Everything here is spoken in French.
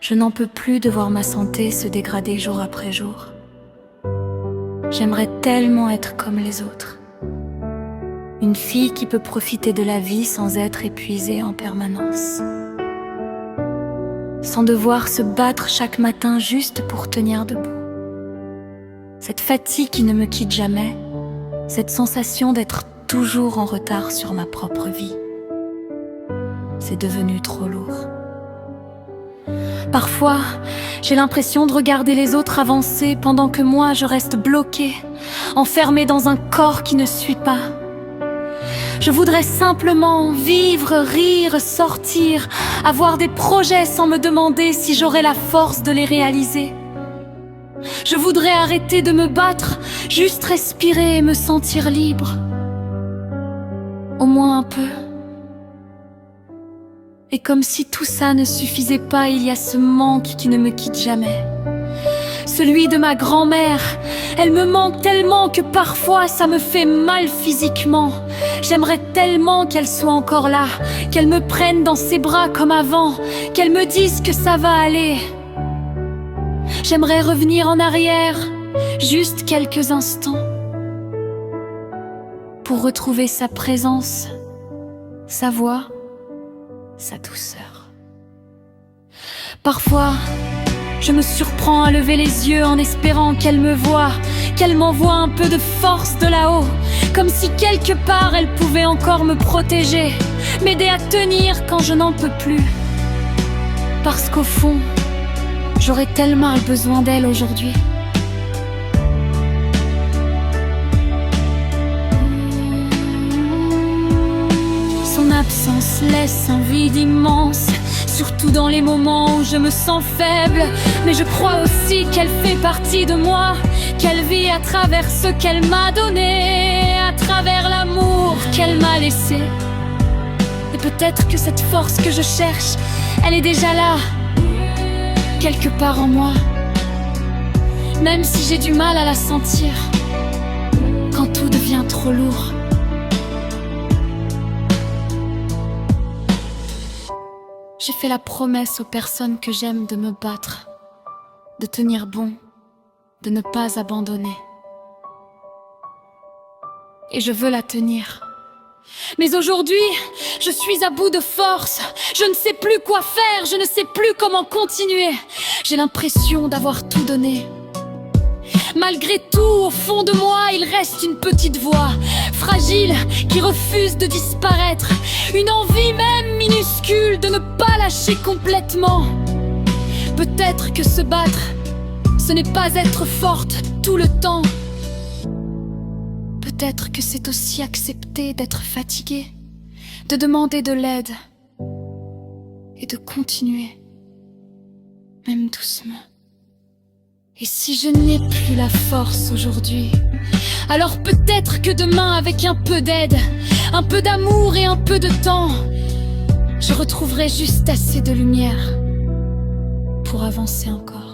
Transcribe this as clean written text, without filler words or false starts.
Je n'en peux plus de voir ma santé se dégrader jour après jour. J'aimerais tellement être comme les autres. Une fille qui peut profiter de la vie sans être épuisée en permanence. Sans devoir se battre chaque matin juste pour tenir debout. Cette fatigue qui ne me quitte jamais, cette sensation d'être toujours en retard sur ma propre vie. C'est devenu trop lourd. Parfois, j'ai l'impression de regarder les autres avancer pendant que moi je reste bloquée, enfermée dans un corps qui ne suit pas. Je voudrais simplement vivre, rire, sortir, avoir des projets sans me demander si j'aurais la force de les réaliser. Je voudrais arrêter de me battre, juste respirer et me sentir libre. Au moins un peu. Et comme si tout ça ne suffisait pas, il y a ce manque qui ne me quitte jamais. Celui de ma grand-mère. Elle me manque tellement que parfois ça me fait mal physiquement. J'aimerais tellement qu'elle soit encore là, qu'elle me prenne dans ses bras comme avant, qu'elle me dise que ça va aller. J'aimerais revenir en arrière, juste quelques instants, pour retrouver sa présence, sa voix, sa douceur. Parfois, je me surprends à lever les yeux en espérant qu'elle me voie, qu'elle m'envoie un peu de force de là-haut, comme si quelque part elle pouvait encore me protéger, m'aider à tenir quand je n'en peux plus. Parce qu'au fond, j'aurais tellement besoin d'elle aujourd'hui. Son absence laisse un vide immense, surtout dans les moments où je me sens faible. Mais je crois aussi qu'elle fait partie de moi, qu'elle vit à travers ce qu'elle m'a donné, à travers l'amour qu'elle m'a laissé. Et peut-être que cette force que je cherche, elle est déjà là, quelque part en moi, même si j'ai du mal à la sentir, quand tout devient trop lourd. J'ai fait la promesse aux personnes que j'aime de me battre, de tenir bon, de ne pas abandonner. Et je veux la tenir. Mais aujourd'hui, je suis à bout de force. Je ne sais plus quoi faire, je ne sais plus comment continuer. J'ai l'impression d'avoir tout donné. Malgré tout, au fond de moi, il reste une petite voix, fragile, qui refuse de disparaître. Une envie même minuscule de ne pas lâcher complètement. Peut-être que se battre, ce n'est pas être forte tout le temps. Peut-être que c'est aussi accepter d'être fatiguée, de demander de l'aide et de continuer, même doucement. Et si je n'ai plus la force aujourd'hui, alors peut-être que demain, avec un peu d'aide, un peu d'amour et un peu de temps, je retrouverai juste assez de lumière pour avancer encore.